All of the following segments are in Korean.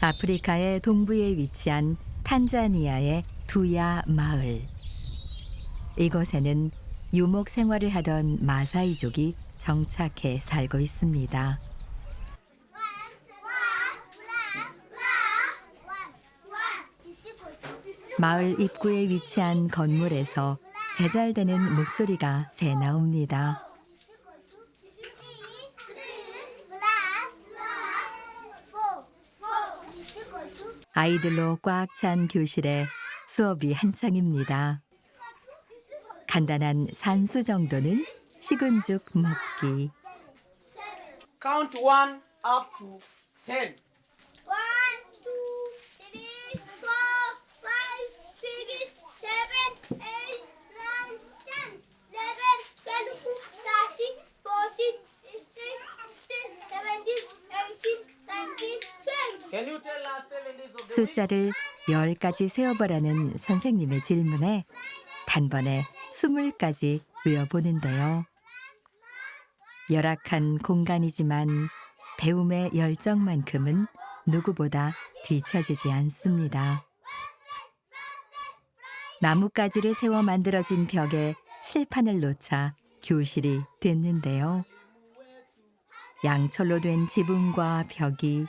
아프리카의 동부에 위치한 탄자니아의 두야 마을. 이곳에는 유목 생활을 하던 마사이족이 정착해 살고 있습니다. 마을 입구에 위치한 건물에서 제잘되는 목소리가 새 나옵니다. 아이들로 꽉 찬 교실에 수업이 한창입니다. 간단한 산수 정도는 식은 죽 먹기. Count 1 up to 10. 1, 2, 3, 4, 5, 6, 7, 8, 9, 10, 11, 12, 13, 14, 15, 16, 17, 18, 19, 20. Can you tell us 7 days of the week? 숫자를 10가지 세어보라는 선생님의 질문에 단번에 20까지 외워보는데요. 열악한 공간이지만 배움의 열정만큼은 누구보다 뒤처지지 않습니다. 나뭇가지를 세워 만들어진 벽에 칠판을 놓자 교실이 됐는데요. 양철로 된 지붕과 벽이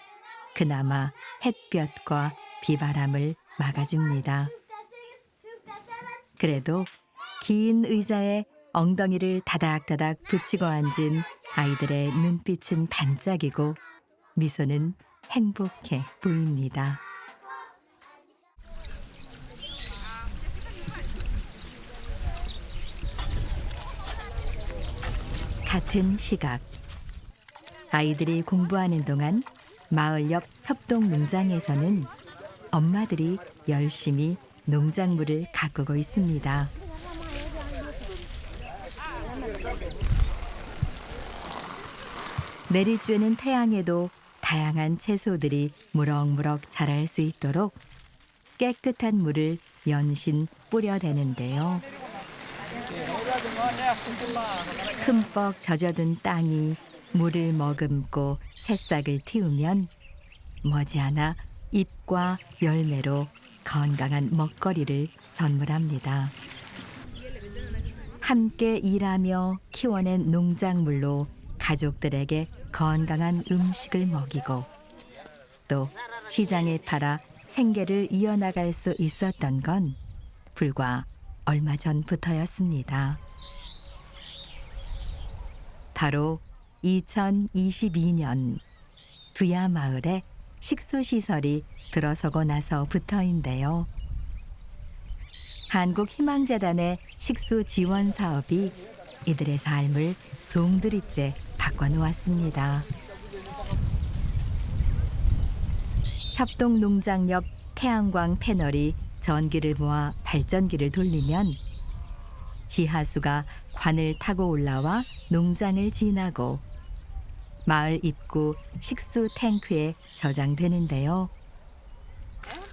그나마 햇볕과 비바람을 막아줍니다. 그래도 긴 의자에 엉덩이를 다닥다닥 붙이고 앉은 아이들의 눈빛은 반짝이고 미소는 행복해 보입니다. 같은 시각, 아이들이 공부하는 동안 마을 옆 협동농장에서는 엄마들이 열심히 농작물을 가꾸고 있습니다. 내리쬐는 태양에도 다양한 채소들이 무럭무럭 자랄 수 있도록 깨끗한 물을 연신 뿌려대는데요. 흠뻑 젖어든 땅이 물을 머금고 새싹을 틔우면 머지않아 잎과 열매로 건강한 먹거리를 선물합니다. 함께 일하며 키워낸 농작물로 가족들에게 건강한 음식을 먹이고 또 시장에 팔아 생계를 이어나갈 수 있었던 건 불과 얼마 전부터였습니다. 바로 2022년 두야 마을에 식수시설이 들어서고 나서부터인데요. 한국희망재단의 식수 지원 사업이 이들의 삶을 송두리째 바꿔놓았습니다. 협동농장 옆 태양광 패널이 전기를 모아 발전기를 돌리면 지하수가 관을 타고 올라와 농장을 지나고 마을 입구 식수 탱크에 저장되는데요.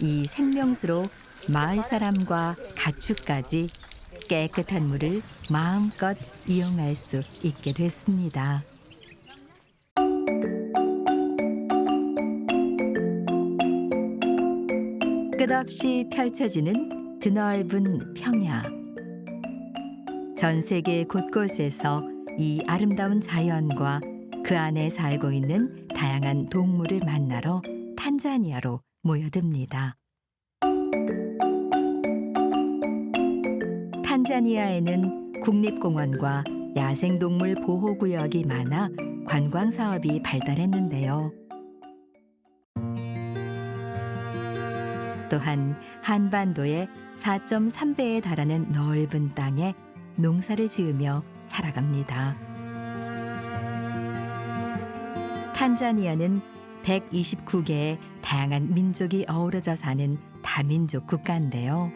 이 생명수로 마을 사람과 가축까지 깨끗한 물을 마음껏 이용할 수 있게 됐습니다. 끝없이 펼쳐지는 드넓은 평야. 전 세계 곳곳에서 이 아름다운 자연과 그 안에 살고 있는 다양한 동물을 만나러 탄자니아로 모여듭니다. 탄자니아에는 국립공원과 야생동물 보호구역이 많아 관광사업이 발달했는데요. 또한 한반도의 4.3배에 달하는 넓은 땅에 농사를 지으며 살아갑니다. 탄자니아는 129개의 다양한 민족이 어우러져 사는 다민족 국가인데요.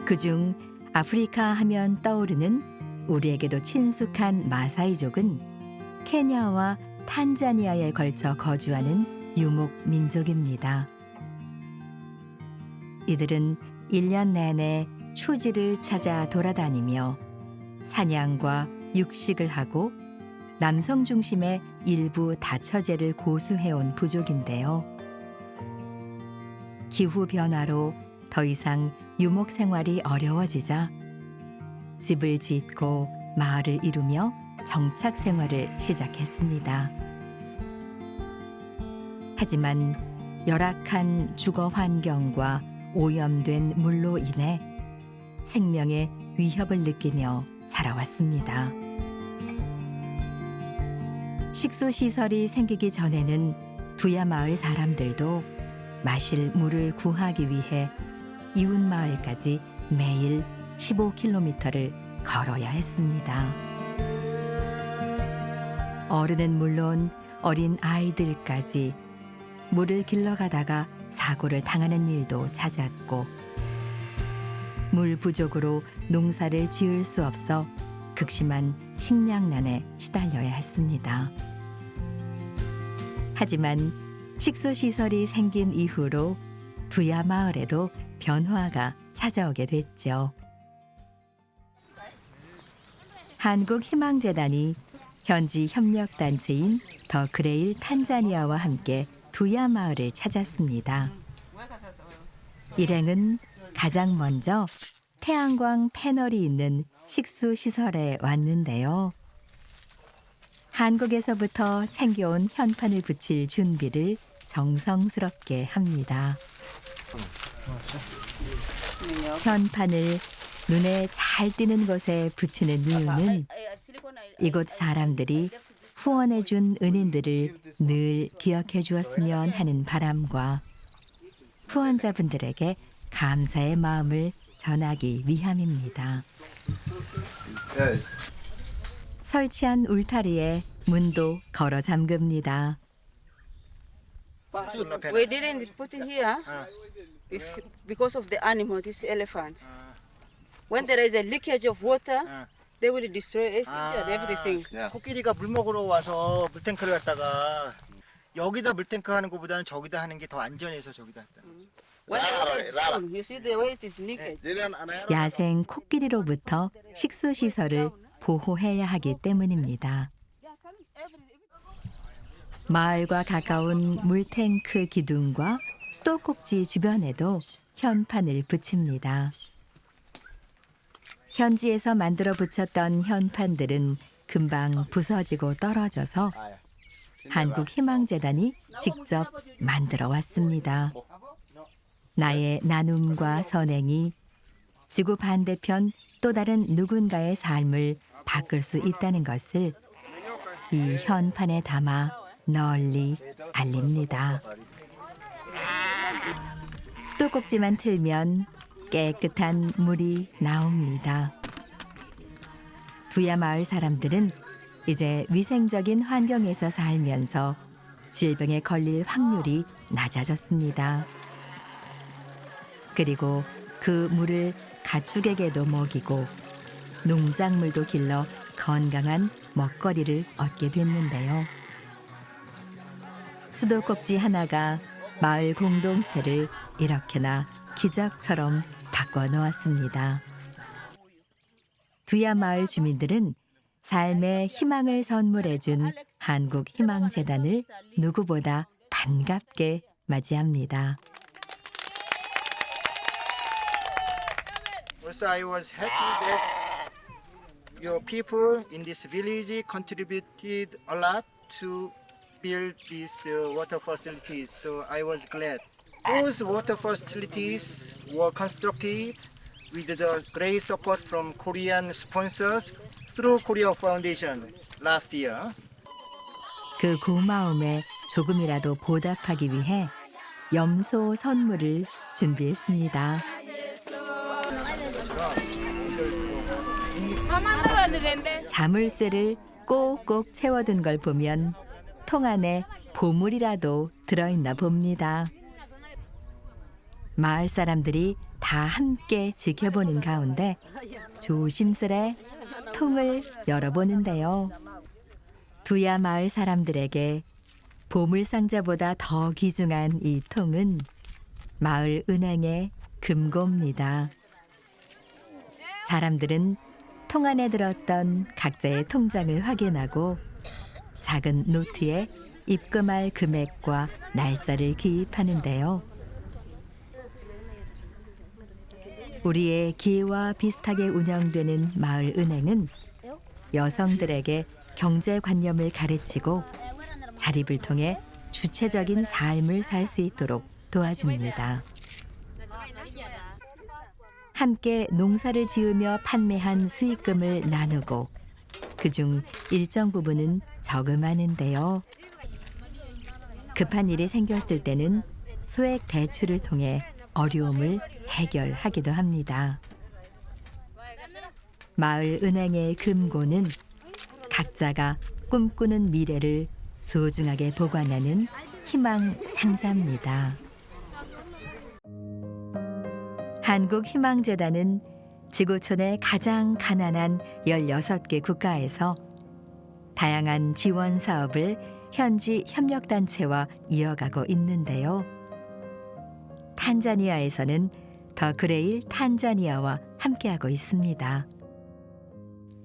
그중 아프리카 하면 떠오르는 우리에게도 친숙한 마사이족은 케냐와 탄자니아에 걸쳐 거주하는 유목 민족입니다. 이들은 1년 내내 휴지를 찾아 돌아다니며 사냥과 육식을 하고 남성 중심의 일부 다처제를 고수해온 부족인데요. 기후 변화로 더 이상 유목 생활이 어려워지자 집을 짓고 마을을 이루며 정착 생활을 시작했습니다. 하지만 열악한 주거 환경과 오염된 물로 인해 생명의 위협을 느끼며 살아왔습니다. 식수시설이 생기기 전에는 두야 마을 사람들도 마실 물을 구하기 위해 이웃 마을까지 매일 15km를 걸어야 했습니다. 어른은 물론 어린 아이들까지 물을 길러가다가 사고를 당하는 일도 잦았고 물 부족으로 농사를 지을 수 없어 극심한 식량난에 시달려야 했습니다. 하지만 식수시설이 생긴 이후로 두야 마을에도 변화가 찾아오게 됐죠. 한국희망재단이 현지 협력단체인 더 그레일 탄자니아와 함께 두야 마을을 찾았습니다. 일행은 가장 먼저 태양광 패널이 있는 식수시설에 왔는데요. 한국에서부터 챙겨온 현판을 붙일 준비를 정성스럽게 합니다. 현판을 눈에 잘 띄는 곳에 붙이는 이유는 이곳 사람들이 후원해준 은인들을 늘 기억해 주었으면 하는 바람과 후원자분들에게 감사의 마음을 전하기 위함입니다. 설치한 울타리에 문도 걸어 잠급니다. We didn't put it here because of the animal, this elephant. When there is a leakage of water, they will destroy everything. 코끼리가 물 먹으러 와서 물탱크를 갖다가 여기다 물탱크 하는 것보다는 저기다 하는 게 더 안전해서 저기다 했다. When there is full, you see the way it is leakage. 야생 코끼리로부터 식수시설을 보호해야 하기 때문입니다. 마을과 가까운 물탱크 기둥과 수도꼭지 주변에도 현판을 붙입니다. 현지에서 만들어 붙였던 현판들은 금방 부서지고 떨어져서 한국희망재단이 직접 만들어 왔습니다. 나의 나눔과 선행이 지구 반대편 또 다른 누군가의 삶을 바꿀 수 있다는 것을 이 현판에 담아 널리 알립니다. 수도꼭지만 틀면 깨끗한 물이 나옵니다. 두야 마을 사람들은 이제 위생적인 환경에서 살면서 질병에 걸릴 확률이 낮아졌습니다. 그리고 그 물을 가축에게도 먹이고 농작물도 길러 건강한 먹거리를 얻게 됐는데요. 수도꼭지 하나가 마을 공동체를 이렇게나 기적처럼 바꿔놓았습니다. 두야 마을 주민들은 삶의 희망을 선물해준 한국희망재단을 누구보다 반갑게 맞이합니다. Also, I was happy that your people in this village contributed a lot to build these water facilities. So I was glad. Those water facilities were constructed with the great support from Korean sponsors through Korea Foundation last year. 그 고마움에 조금이라도 보답하기 위해 염소 선물을 준비했습니다. 자물쇠를 꼭꼭 채워둔 걸 보면 통 안에 보물이라도 들어있나 봅니다. 마을 사람들이 다 함께 지켜보는 가운데 조심스레 통을 열어보는데요. 두야 마을 사람들에게 보물상자보다 더 귀중한 이 통은 마을 은행의 금고입니다. 사람들은 통 안에 들었던 각자의 통장을 확인하고 작은 노트에 입금할 금액과 날짜를 기입하는데요. 우리의 기회와 비슷하게 운영되는 마을 은행은 여성들에게 경제관념을 가르치고 자립을 통해 주체적인 삶을 살 수 있도록 도와줍니다. 함께 농사를 지으며 판매한 수익금을 나누고 그중 일정 부분은 저금하는데요. 급한 일이 생겼을 때는 소액 대출을 통해 어려움을 해결하기도 합니다. 마을 은행의 금고는 각자가 꿈꾸는 미래를 소중하게 보관하는 희망 상자입니다. 한국희망재단은 지구촌의 가장 가난한 16개 국가에서 다양한 지원 사업을 현지 협력단체와 이어가고 있는데요. 탄자니아에서는 더 그레일 탄자니아와 함께하고 있습니다.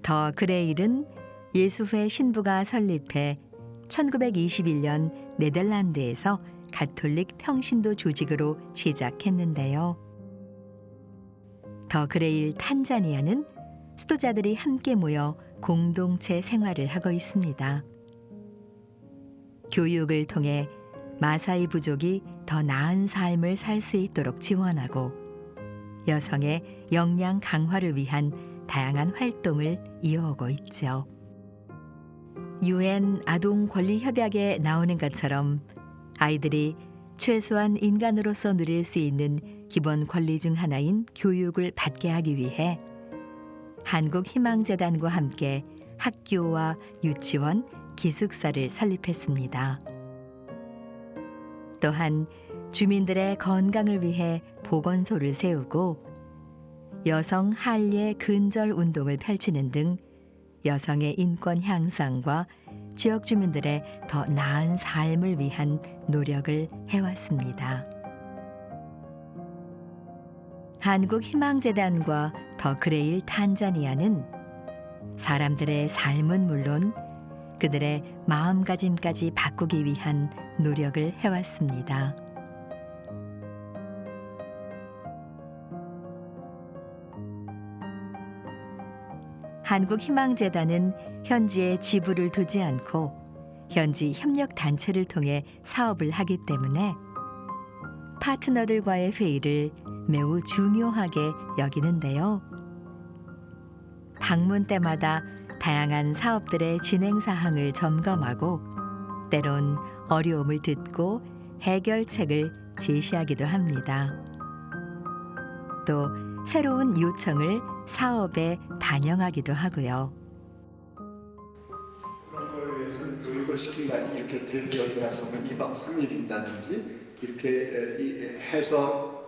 더 그레일은 예수회 신부가 설립해 1921년 네덜란드에서 가톨릭 평신도 조직으로 시작했는데요. 더 그레일 탄자니아는 수도자들이 함께 모여 공동체 생활을 하고 있습니다. 교육을 통해 마사이 부족이 더 나은 삶을 살 수 있도록 지원하고 여성의 역량 강화를 위한 다양한 활동을 이어오고 있죠. UN 아동 권리 협약에 나오는 것처럼 아이들이 최소한 인간으로서 누릴 수 있는 기본 권리 중 하나인 교육을 받게 하기 위해 한국희망재단과 함께 학교와 유치원, 기숙사를 설립했습니다. 또한 주민들의 건강을 위해 보건소를 세우고 여성 할례 근절 운동을 펼치는 등 여성의 인권 향상과 지역 주민들의 더 나은 삶을 위한 노력을 해왔습니다. 한국희망재단과 더 그레일 탄자니아는 사람들의 삶은 물론 그들의 마음가짐까지 바꾸기 위한 노력을 해왔습니다. 한국희망재단은 현지에 지부를 두지 않고 현지 협력단체를 통해 사업을 하기 때문에 파트너들과의 회의를 매우 중요하게 여기는데요. 방문 때마다 다양한 사업들의 진행 사항을 점검하고 때론 어려움을 듣고 해결책을 제시하기도 합니다. 또 새로운 요청을 사업에 반영하기도 하고요. 그런 걸 위해서는 교육을 시킨다니 이렇게 대기업이라서 2박 3일인다든지 이렇게 해서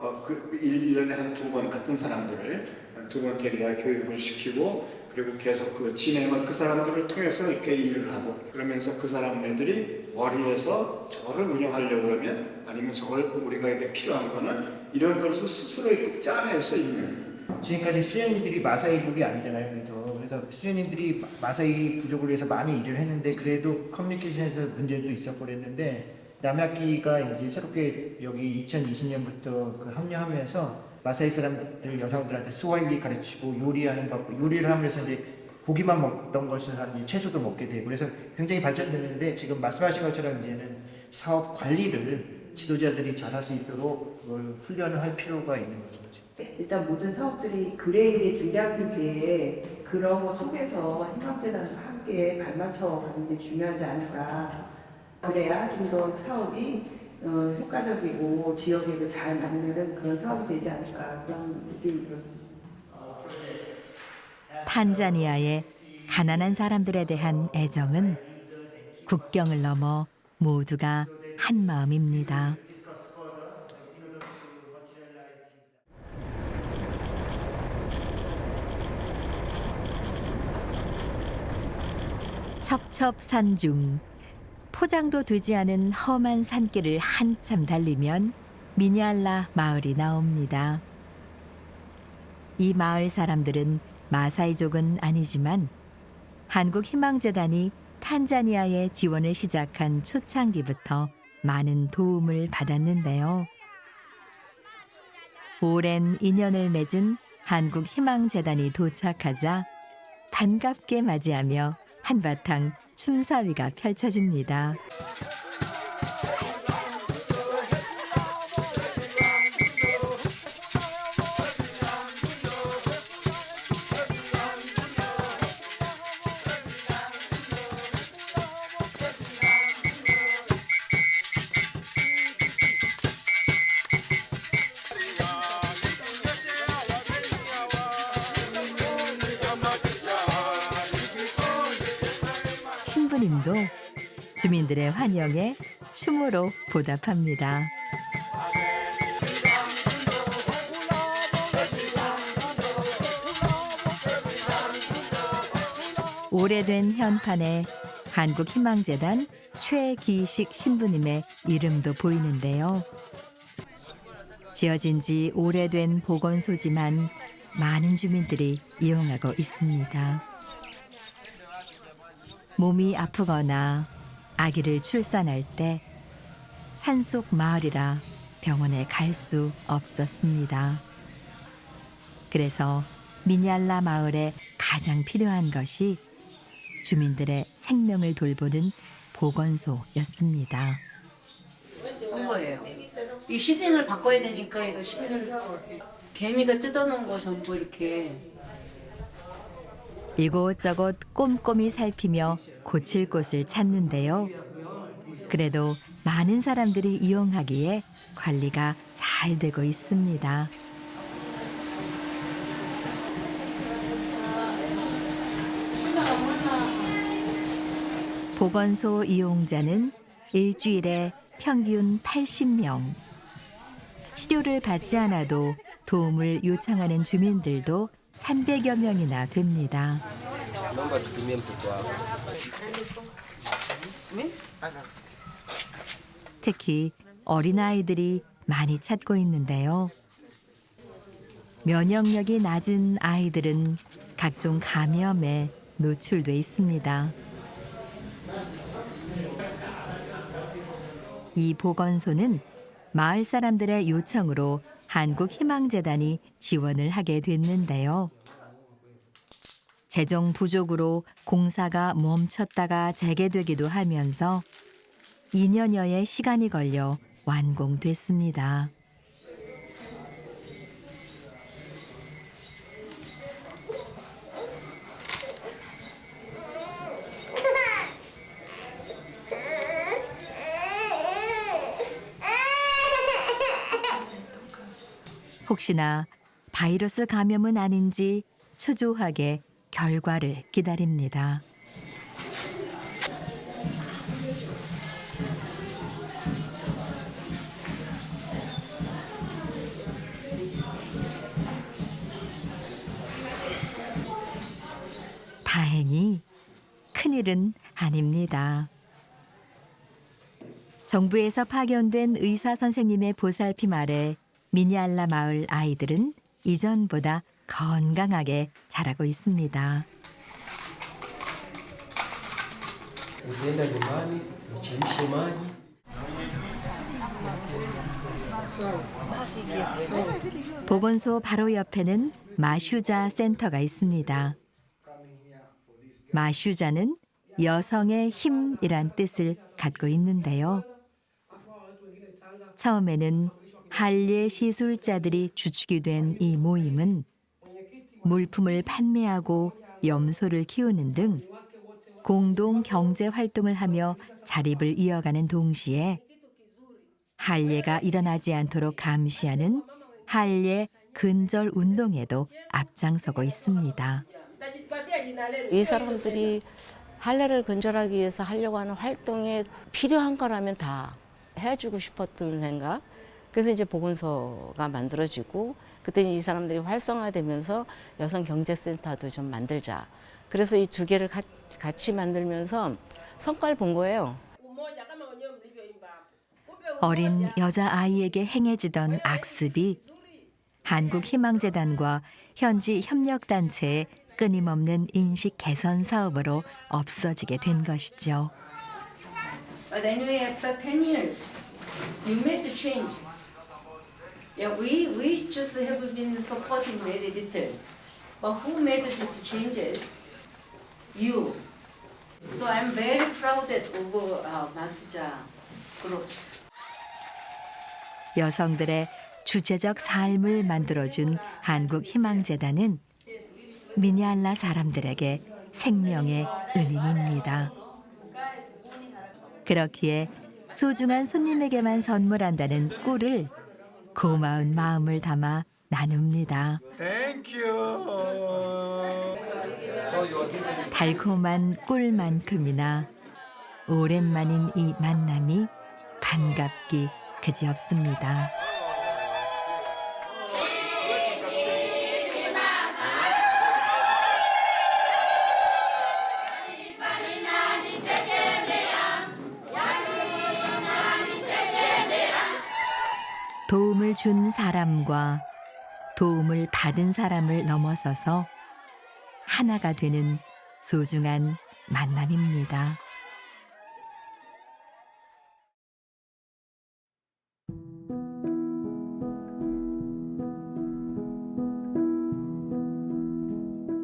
1년에 한 2번 같은 사람들을 한 2번 데려다 교육을 시키고 그리고 계속 그 진행을 그 사람들을 통해서 이렇게 일을 하고 그러면서 그 사람들이 머리에서 저거를 운영하려고 그러면 아니면 저걸 우리가 이게 필요한 거는 이런 것을 스스로 이렇게 짜내서 있는 지금까지 수녀님들이 마사이족이 아니잖아요. 그래서 수녀님들이 마사이 부족을 위해서 많이 일을 했는데 그래도 커뮤니케이션에서 문제도 있었고 그랬는데 남학기가 이제 새롭게 여기 2020년부터 그 합류하면서 마사이 사람들 여성들한테 스와힐리 가르치고 요리하는 법, 요리를 하면서 이제 고기만 먹던 것을 한 채소도 먹게 되고 그래서 굉장히 발전됐는데 지금 말씀하신 것처럼 이제는 사업 관리를 지도자들이 잘할 수 있도록 훈련을 할 필요가 있는 거죠. 일단 모든 사업들이 그레일의 중장기계에 그런 거 속에서 희망재단과 함께 발맞춰 가는 게 중요하지 않을까. 그래야 좀 더 사업이 효과적이고 지역에도 잘 맞는 그런 사업이 되지 않을까 그런 느낌이 들었습니다. 탄자니아의 가난한 사람들에 대한 애정은 국경을 넘어 모두가 한 마음입니다. 첩첩산중 포장도 되지 않은 험한 산길을 한참 달리면 미니알라 마을이 나옵니다. 이 마을 사람들은 마사이족은 아니지만 한국희망재단이 탄자니아의 지원을 시작한 초창기부터 많은 도움을 받았는데요. 오랜 인연을 맺은 한국희망재단이 도착하자 반갑게 맞이하며 한바탕 춤사위가 펼쳐집니다. 신부님도 주민들의 환영에 춤으로 보답합니다. 오래된 현판에 한국희망재단 최기식 신부님의 이름도 보이는데요. 지어진 지 오래된 보건소지만 많은 주민들이 이용하고 있습니다. 몸이 아프거나 아기를 출산할 때 산속 마을이라 병원에 갈 수 없었습니다. 그래서 미니알라 마을에 가장 필요한 것이 주민들의 생명을 돌보는 보건소였습니다. 한 거예요. 이 시lin을 바꿔야 되니까 이거 시lin을 개미가 뜯어놓은 거 전부 이렇게 이곳저곳 꼼꼼히 살피며 고칠 곳을 찾는데요. 그래도 많은 사람들이 이용하기에 관리가 잘 되고 있습니다. 보건소 이용자는 일주일에 평균 80명. 치료를 받지 않아도 도움을 요청하는 주민들도 300여 명이나 됩니다. 특히 어린아이들이 많이 찾고 있는데요. 면역력이 낮은 아이들은 각종 감염에 노출돼 있습니다. 이 보건소는 마을 사람들의 요청으로 한국희망재단이 지원을 하게 됐는데요. 재정 부족으로 공사가 멈췄다가 재개되기도 하면서 2년여의 시간이 걸려 완공됐습니다. 혹시나 바이러스 감염은 아닌지 초조하게 결과를 기다립니다. 다행히 큰일은 아닙니다. 정부에서 파견된 의사 선생님의 보살핌 아래 미니알라 마을 아이들은 이전보다 건강하게 자라고 있습니다. 보건소 바로 옆에는 마슈자 센터가 있습니다. 마슈자는 여성의 힘이란 뜻을 갖고 있는데요. 처음에는 한례 시술자들이 주축이 된 이 모임은 물품을 판매하고 염소를 키우는 등 공동 경제 활동을 하며 자립을 이어가는 동시에 한례가 일어나지 않도록 감시하는 한례 근절 운동에도 앞장서고 있습니다. 이 사람들이 할례를 근절하기 위해서 하려고 하는 활동에 필요한 거라면 다 해주고 싶었던 생각. 그래서 이제 보건소가 만들어지고 그때 이 사람들이 활성화되면서 여성경제센터도 좀 만들자. 그래서 이 두 개를 같이 만들면서 성과를 본 거예요. 어린 여자아이에게 행해지던 악습이 한국희망재단과 현지 협력단체의 끊임없는 인식 개선 사업으로 없어지게 된 것이죠. But anyway, after 10 years, you made the changes. Yeah, we just have been supporting very little. But who made these changes? You. So I'm very proud of Masuja groups. 여성들의 주체적 삶을 만들어준 한국희망재단은 미니알라 사람들에게 생명의 은인입니다. 그렇기에 소중한 손님에게만 선물한다는 꿀을 고마운 마음을 담아 나눕니다. 달콤한 꿀만큼이나 오랜만인 이 만남이 반갑기 그지없습니다. 도움을 준 사람과 도움을 받은 사람을 넘어서서 하나가 되는 소중한 만남입니다.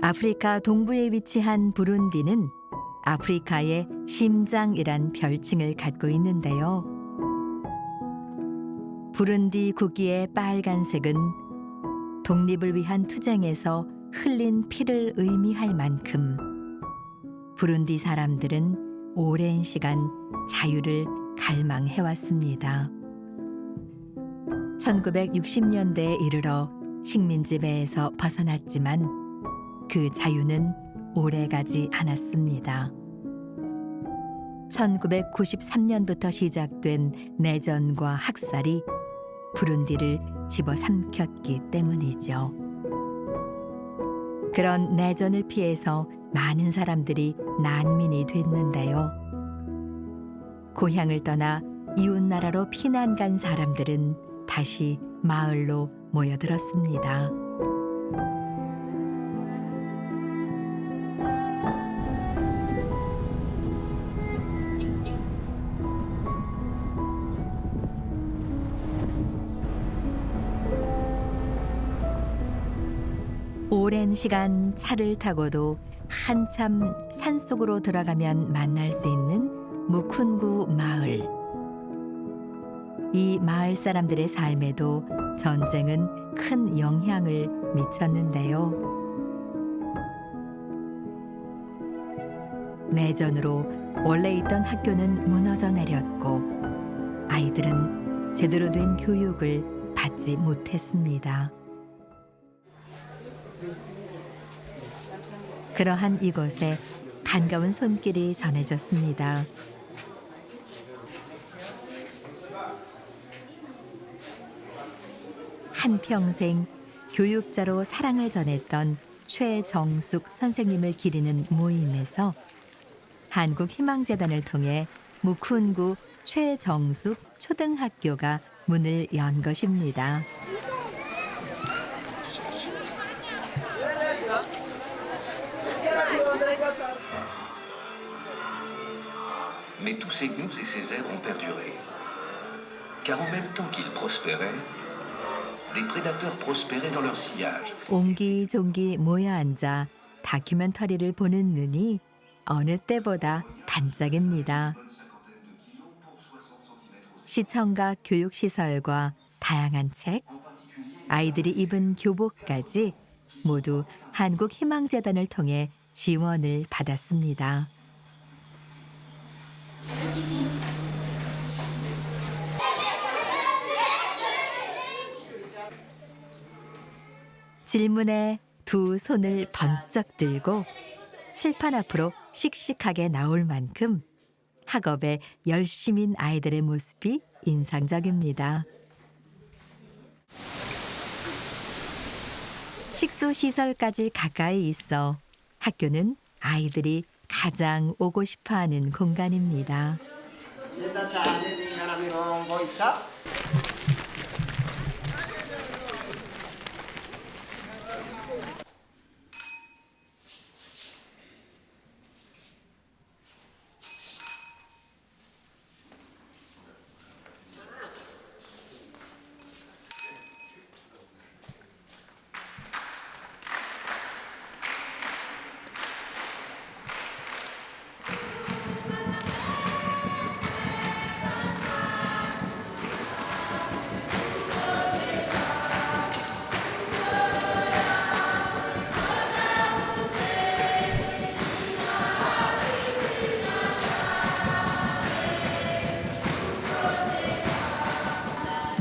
아프리카 동부에 위치한 부룬디는 아프리카의 심장이란 별칭을 갖고 있는데요. 부룬디 국기의 빨간색은 독립을 위한 투쟁에서 흘린 피를 의미할 만큼 부룬디 사람들은 오랜 시간 자유를 갈망해왔습니다. 1960년대에 이르러 식민지 배에서 벗어났지만 그 자유는 오래가지 않았습니다. 1993년부터 시작된 내전과 학살이 부룬디를 집어삼켰기 때문이죠. 그런 내전을 피해서 많은 사람들이 난민이 됐는데요. 고향을 떠나 이웃나라로 피난 간 사람들은 다시 마을로 모여들었습니다. 오랜 시간 차를 타고도 한참 산속으로 들어가면 만날 수 있는 무쿤구 마을. 이 마을 사람들의 삶에도 전쟁은 큰 영향을 미쳤는데요. 내전으로 원래 있던 학교는 무너져 내렸고 아이들은 제대로 된 교육을 받지 못했습니다. 그러한 이곳에 반가운 손길이 전해졌습니다. 한평생 교육자로 사랑을 전했던 최정숙 선생님을 기리는 모임에서 한국희망재단을 통해 무쿤구 최정숙 초등학교가 문을 연 것입니다. Mais tous ces gnous et ces zèbres ont perduré. Car en même temps qu'ils prospéraient, des prédateurs prospéraient dans leur sillage. 옹기종기 모여 앉아 다큐멘터리를 보는 눈이 어느 때보다 반짝입니다. 시청각 교육시설과 다양한 책, 아이들이 입은 교복까지 모두 한국희망재단을 통해 지원을 받았습니다. 질문에 두 손을 번쩍 들고 칠판 앞으로 씩씩하게 나올 만큼 학업에 열심인 아이들의 모습이 인상적입니다. 식수시설까지 가까이 있어 학교는 아이들이 가장 오고 싶어하는 공간입니다.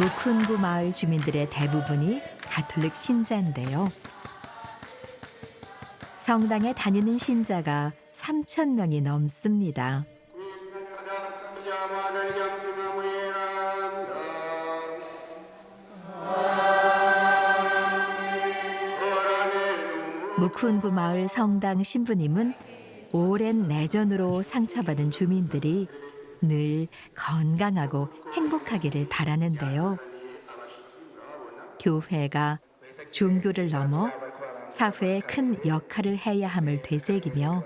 무쿤구 마을 주민들의 대부분이 가톨릭 신자인데요. 성당에 다니는 신자가 3,000명이 넘습니다. 무쿤구 마을 성당 신부님은 오랜 내전으로 상처받은 주민들이 늘 건강하고 행복하기를 바라는데요. 교회가 종교를 넘어 사회에 큰 역할을 해야 함을 되새기며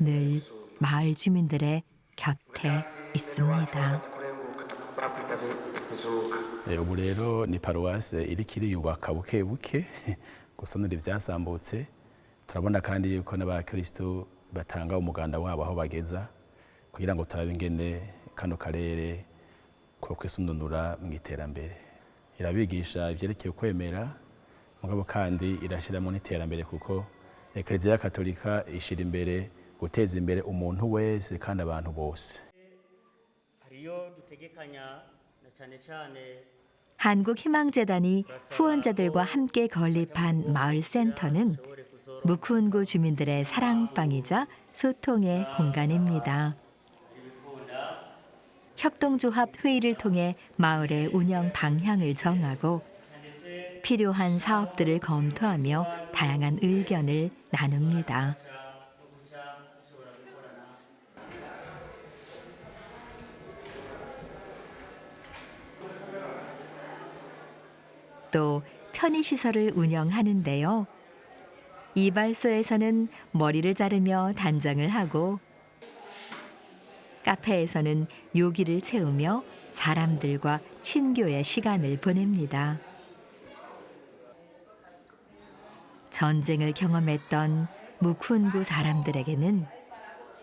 늘 마을 주민들의 곁에 있습니다. ubu rero ni paruwase irikiri yubaka buke buke gusanura ibyasambutse turabona kandi yuko n'abakristo batanga umuganda wabo aho bageza kugira ngo turabe ingene kano karere ko kwisununura mu iterambere irabigisha ivyerekeye kwemera mugabo kandi irashiramo n'iterambere kuko Eklezia Katolika ishira imbere guteza imbere umuntu wese kandi abantu bose. 한국희망재단이 후원자들과 함께 건립한 마을센터는 무쿤구 주민들의 사랑방이자 소통의 공간입니다. 협동조합 회의를 통해 마을의 운영 방향을 정하고 필요한 사업들을 검토하며 다양한 의견을 나눕니다. 또 편의시설을 운영하는데요. 이발소에서는 머리를 자르며 단장을 하고 카페에서는 요기를 채우며 사람들과 친교의 시간을 보냅니다. 전쟁을 경험했던 무쿤구 사람들에게는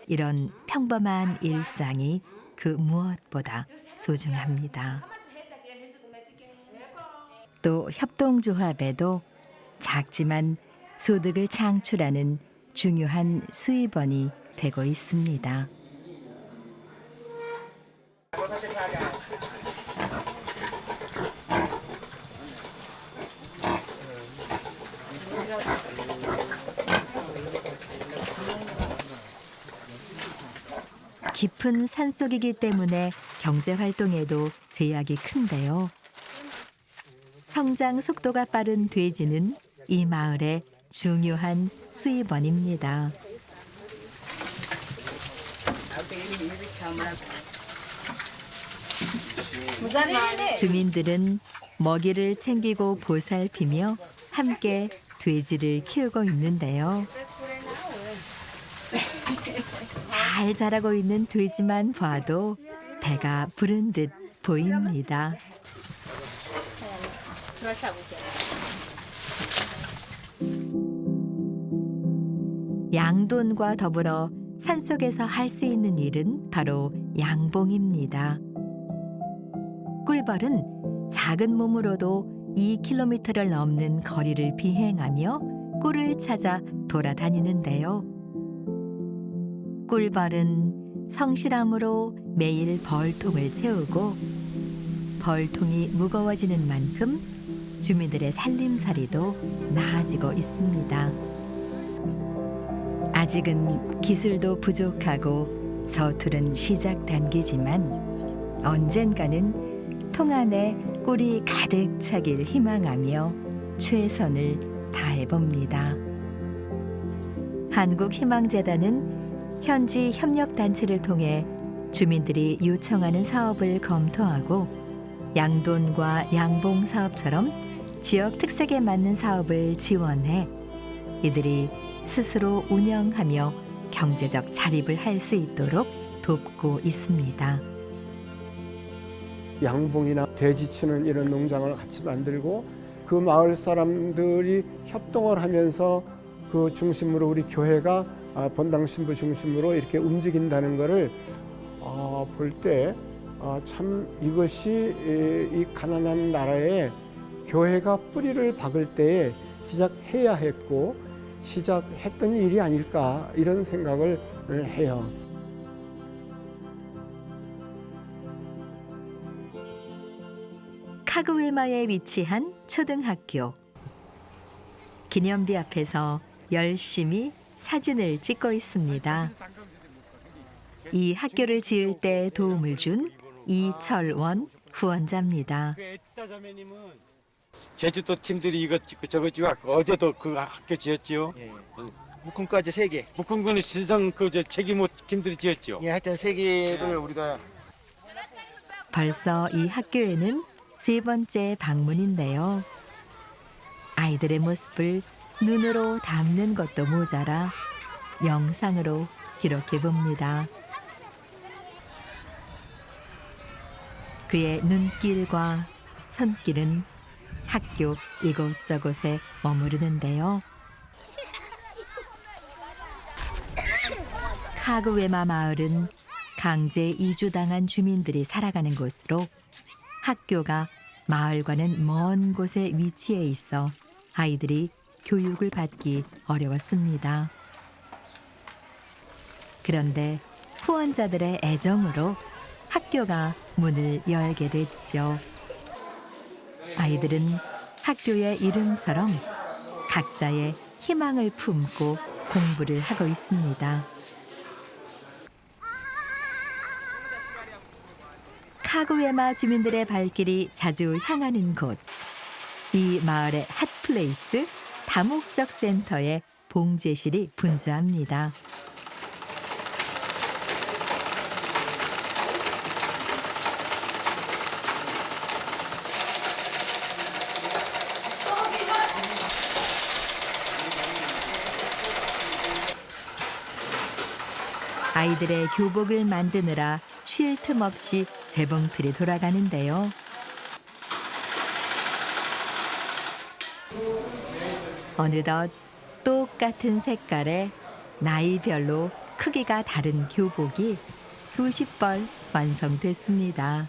이런 평범한 일상이 그 무엇보다 소중합니다. 또 협동조합에도 작지만 소득을 창출하는 중요한 수입원이 되고 있습니다. 깊은 산속이기 때문에 경제활동에도 제약이 큰데요. 성장 속도가 빠른 돼지는 이 마을의 중요한 수입원입니다. 주민들은 먹이를 챙기고 보살피며 함께 돼지를 키우고 있는데요. 잘 자라고 있는 돼지만 봐도 배가 부른 듯 보입니다. 양돈과 더불어 산속에서 할 수 있는 일은 바로 양봉입니다. 꿀벌은 작은 몸으로도 2km를 넘는 거리를 비행하며 꿀을 찾아 돌아다니는데요. 꿀벌은 성실함으로 매일 벌통을 채우고 벌통이 무거워지는 만큼 주민들의 살림살이도 나아지고 있습니다. 아직은 기술도 부족하고 서투른 시작 단계지만 언젠가는 통 안에 꿀이 가득 차길 희망하며 최선을 다해봅니다. 한국희망재단은 현지 협력단체를 통해 주민들이 요청하는 사업을 검토하고 양돈과 양봉 사업처럼 지역 특색에 맞는 사업을 지원해 이들이 스스로 운영하며 경제적 자립을 할 수 있도록 돕고 있습니다. 양봉이나 돼지 치는 이런 농장을 같이 만들고 그 마을 사람들이 협동을 하면서 그 중심으로 우리 교회가 본당 신부 중심으로 이렇게 움직인다는 것을 볼 때 참 이것이 이 가난한 나라에 교회가 뿌리를 박을 때에 시작해야 했고 시작했던 일이 아닐까 이런 생각을 해요. 카그웨마에 위치한 초등학교. 기념비 앞에서 열심히 사진을 찍고 있습니다. 이 학교를 지을 때 도움을 준 이철원 후원자입니다. 제주도 팀들이 이거 찍고 저거 찍고 어제도 그 학교 지었지요. 묵훈까지 3개. 묵훈군은 신성 그저 책임호 팀들이 지었죠. 예, 하여튼 3개를 우리가 벌써 이 학교에는 3번째 방문인데요. 아이들의 모습을 눈으로 담는 것도 모자라 영상으로 기록해 봅니다. 그의 눈길과 손길은 학교 이곳저곳에 머무르는데요. 카그웨마 마을은 강제 이주당한 주민들이 살아가는 곳으로 학교가 마을과는 먼 곳에 위치해 있어 아이들이 교육을 받기 어려웠습니다. 그런데 후원자들의 애정으로 학교가 문을 열게 됐죠. 아이들은 학교의 이름처럼 각자의 희망을 품고 공부를 하고 있습니다. 카그웨마 주민들의 발길이 자주 향하는 곳. 이 마을의 핫플레이스 다목적 센터에 봉제실이 분주합니다. 아이들의 교복을 만드느라 쉴 틈 없이 재봉틀이 돌아가는데요. 어느덧 똑같은 색깔의 나이별로 크기가 다른 교복이 수십 벌 완성됐습니다.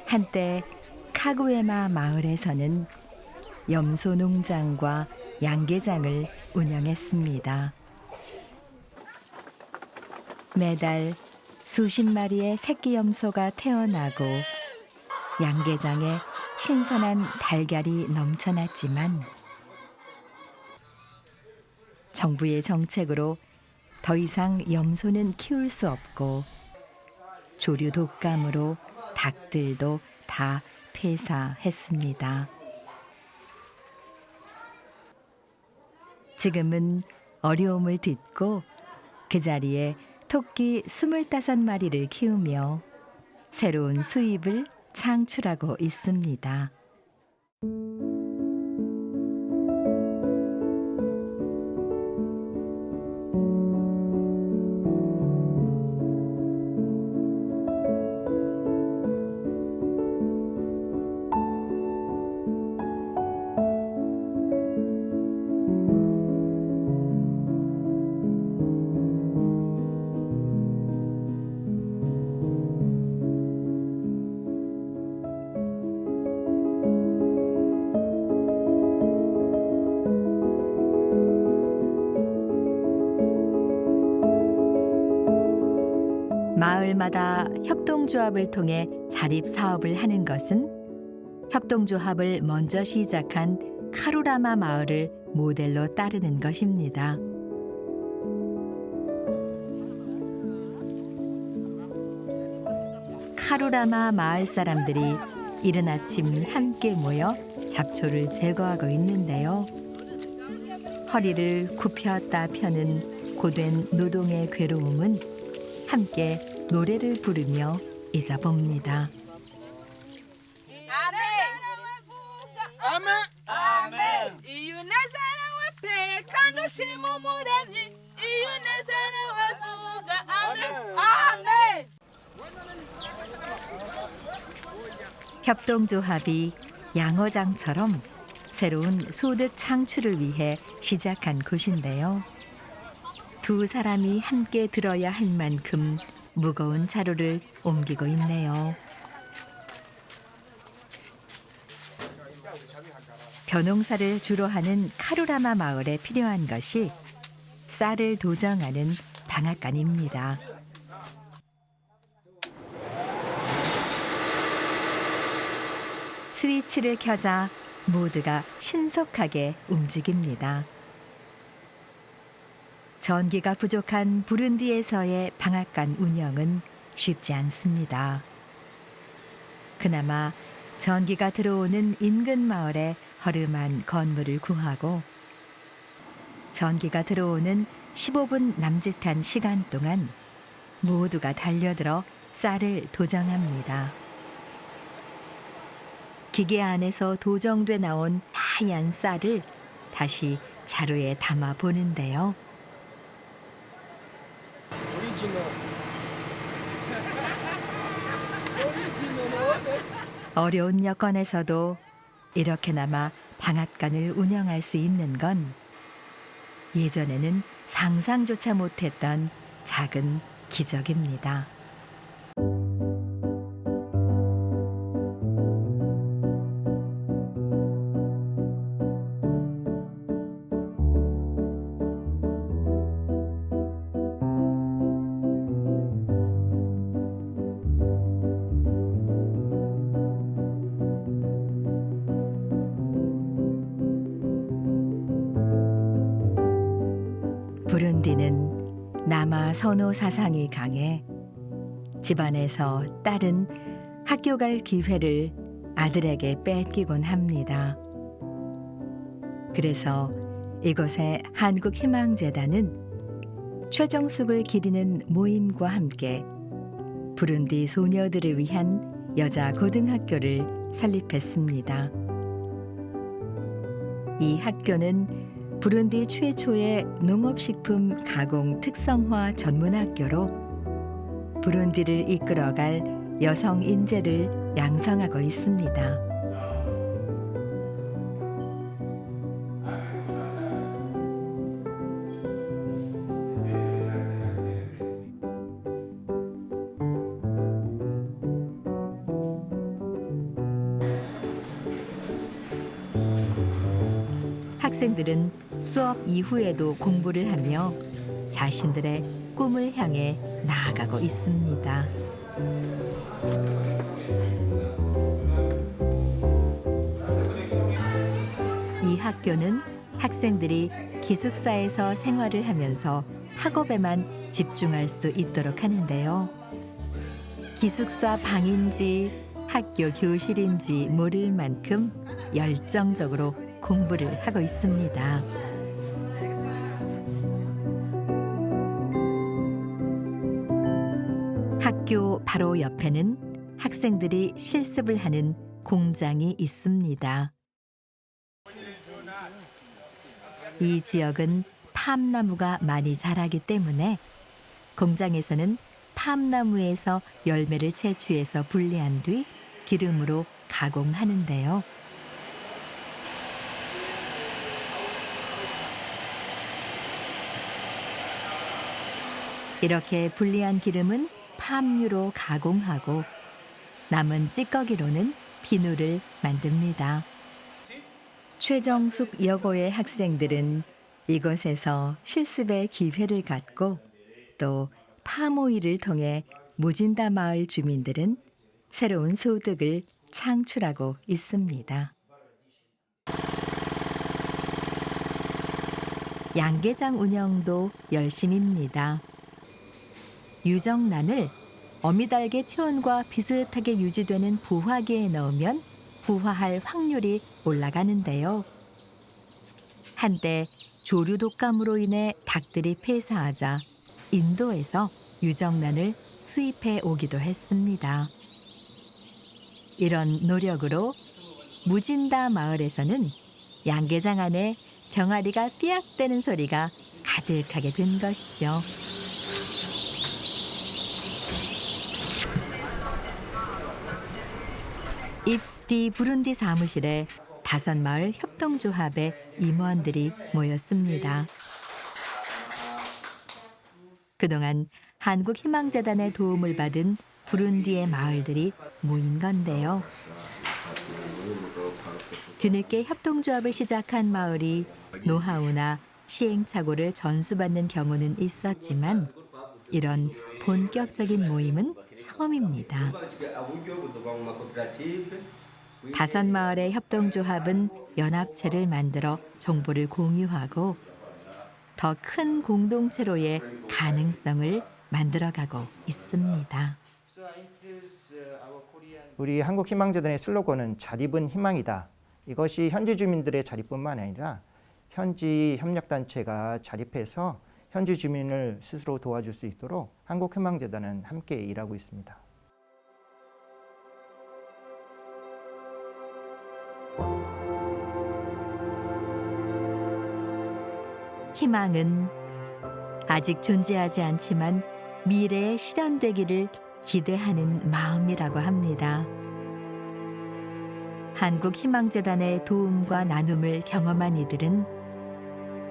한때 카그웨마 마을에서는 염소 농장과 양계장을 운영했습니다. 매달 수십 마리의 새끼 염소가 태어나고 양계장에 신선한 달걀이 넘쳐났지만 정부의 정책으로 더 이상 염소는 키울 수 없고 조류 독감으로 닭들도 다 폐사했습니다. 지금은 어려움을 딛고 그 자리에 토끼 25마리를 키우며 새로운 수입을 창출하고 있습니다. 마을마다 협동조합을 통해 자립 사업을 하는 것은 협동조합을 먼저 시작한 카루라마 마을을 모델로 따르는 것입니다. 카루라마 마을 사람들이 이른 아침 함께 모여 잡초를 제거하고 있는데요. 허리를 굽혔다 펴는 고된 노동의 괴로움은 함께 노래를 부르며 잊어봅니다. 아멘. 아멘. 이윤의 사랑을 백한 심어 모래니 이윤의 사랑을 부가 아멘. 아멘. 협동조합이 양어장처럼 새로운 소득 창출을 위해 시작한 곳인데요. 두 사람이 함께 들어야 할 만큼 무거운 자루를 옮기고 있네요. 벼농사를 주로 하는 카루라마 마을에 필요한 것이 쌀을 도정하는 방앗간입니다. 스위치를 켜자 모두가 신속하게 움직입니다. 전기가 부족한 부룬디에서의 방앗간 운영은 쉽지 않습니다. 그나마 전기가 들어오는 인근 마을에 허름한 건물을 구하고 전기가 들어오는 15분 남짓한 시간 동안 모두가 달려들어 쌀을 도정합니다. 기계 안에서 도정돼 나온 하얀 쌀을 다시 자루에 담아 보는데요. 어려운 여건에서도 이렇게나마 방앗간을 운영할 수 있는 건 예전에는 상상조차 못했던 작은 기적입니다. 부룬디는 남아 선호 사상이 강해 집안에서 딸은 학교 갈 기회를 아들에게 뺏기곤 합니다. 그래서 이곳의 한국희망재단은 최정숙을 기리는 모임과 함께 부룬디 소녀들을 위한 여자 고등학교를 설립했습니다. 이 학교는 부룬디 최초의 농업식품 가공 특성화 전문학교로 부룬디를 이끌어갈 여성 인재를 양성하고 있습니다. 학생들은 수업 이후에도 공부를 하며 자신들의 꿈을 향해 나아가고 있습니다. 이 학교는 학생들이 기숙사에서 생활을 하면서 학업에만 집중할 수 있도록 하는데요. 기숙사 방인지 학교 교실인지 모를 만큼 열정적으로 공부를 하고 있습니다. 학교 바로 옆에는 학생들이 실습을 하는 공장이 있습니다. 이 지역은 팜나무가 많이 자라기 때문에 공장에서는 팜나무에서 열매를 채취해서 분리한 뒤 기름으로 가공하는데요. 이렇게 분리한 기름은 팜유로 가공하고 남은 찌꺼기로는 비누를 만듭니다. 최정숙 여고의 학생들은 이곳에서 실습의 기회를 갖고 또 팜오일을 통해 무진다 마을 주민들은 새로운 소득을 창출하고 있습니다. 양계장 운영도 열심입니다. 유정란을 어미달개 체온과 비슷하게 유지되는 부화기에 넣으면 부화할 확률이 올라가는데요. 한때 조류 독감으로 인해 닭들이 폐사하자 인도에서 유정란을 수입해 오기도 했습니다. 이런 노력으로 무진다 마을에서는 양계장 안에 병아리가 삐약대는 소리가 가득하게 된 것이죠. 입스디 부룬디 사무실에 5마을 협동조합의 임원들이 모였습니다. 그동안 한국희망재단의 도움을 받은 부룬디의 마을들이 모인 건데요. 뒤늦게 협동조합을 시작한 마을이 노하우나 시행착오를 전수받는 경우는 있었지만 이런 본격적인 모임은 처음입니다. 5마을의 협동조합은 연합체를 만들어 정보를 공유하고 더 큰 공동체로의 가능성을 만들어가고 있습니다. 우리 한국희망재단의 슬로건은 잘 입은 희망이다. 이것이 현지 주민들의 자립뿐만 아니라 현지 협력단체가 자립해서 현지 주민을 스스로 도와줄 수 있도록 한국희망재단은 함께 일하고 있습니다. 희망은 아직 존재하지 않지만 미래에 실현되기를 기대하는 마음이라고 합니다. 한국희망재단의 도움과 나눔을 경험한 이들은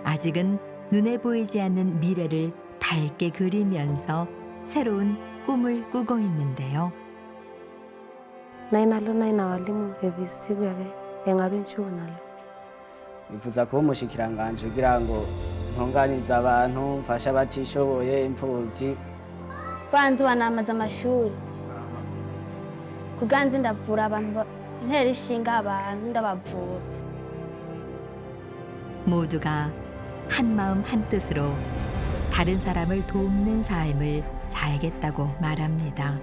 아직은 눈에 보이지 않는 미래를 밝게 그리면서 새로운 꿈을 꾸고 있는데요. nifuza kuba umushikiranganji kugira ngo ntunganize abantu mfashe abatishoboye imfuvyi kwanza wanamaze amashuri kuganze ndavura abantu ntera ishinga abantu ndabavura 모두가 한마음 한뜻으로 다른 사람을 돕는 삶을 살겠다고 말합니다.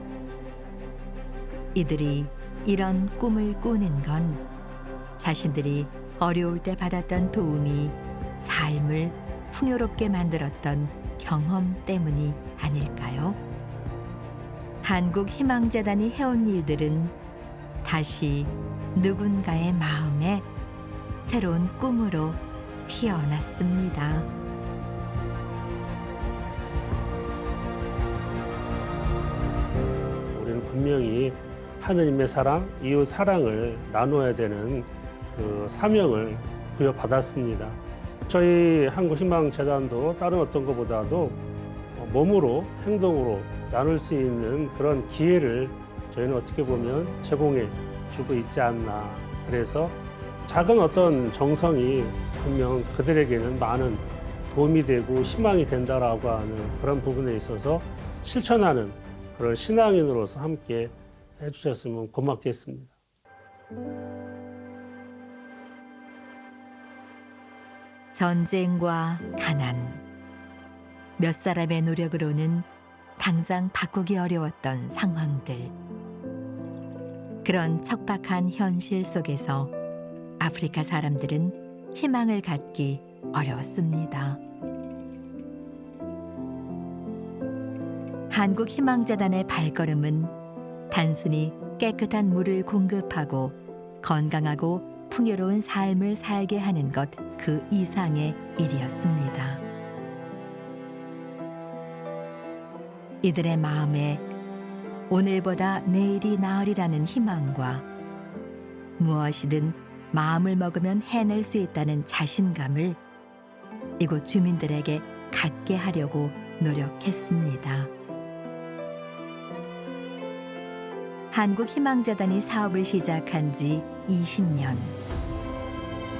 이들이 이런 꿈을 꾸는 건 자신들이 어려울 때 받았던 도움이 삶을 풍요롭게 만들었던 경험 때문이 아닐까요? 한국희망재단이 해온 일들은 다시 누군가의 마음에 새로운 꿈으로 피어났습니다. 우리는 분명히 하느님의 사랑, 이웃 사랑을 나눠야 되는 그 사명을 부여받았습니다. 저희 한국희망재단도 다른 어떤 것보다도 몸으로, 행동으로 나눌 수 있는 그런 기회를 저희는 어떻게 보면 제공해 주고 있지 않나. 그래서 작은 어떤 정성이 분명 그들에게는 많은 도움이 되고 희망이 된다라고 하는 그런 부분에 있어서 실천하는 그런 신앙인으로서 함께 해주셨으면 고맙겠습니다. 전쟁과 가난, 몇 사람의 노력으로는 당장 바꾸기 어려웠던 상황들. 그런 척박한 현실 속에서 아프리카 사람들은 희망을 갖기 어려웠습니다. 한국희망재단의 발걸음은 단순히 깨끗한 물을 공급하고 건강하고 풍요로운 삶을 살게 하는 것 그 이상의 일이었습니다. 이들의 마음에 오늘보다 내일이 나으리라는 희망과 무엇이든 마음을 먹으면 해낼 수 있다는 자신감을 이곳 주민들에게 갖게 하려고 노력했습니다. 한국희망재단이 사업을 시작한 지 20년.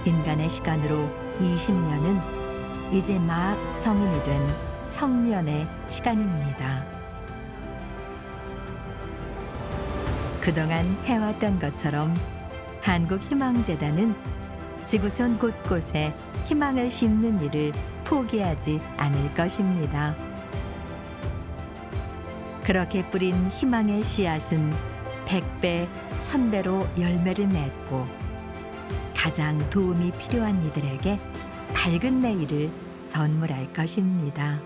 인간의 시간으로 20년은 이제 막 성인이 된 청년의 시간입니다. 그동안 해왔던 것처럼 한국희망재단은 지구촌 곳곳에 희망을 심는 일을 포기하지 않을 것입니다. 그렇게 뿌린 희망의 씨앗은 100배, 1000배로 열매를 맺고 가장 도움이 필요한 이들에게 밝은 내일을 선물할 것입니다.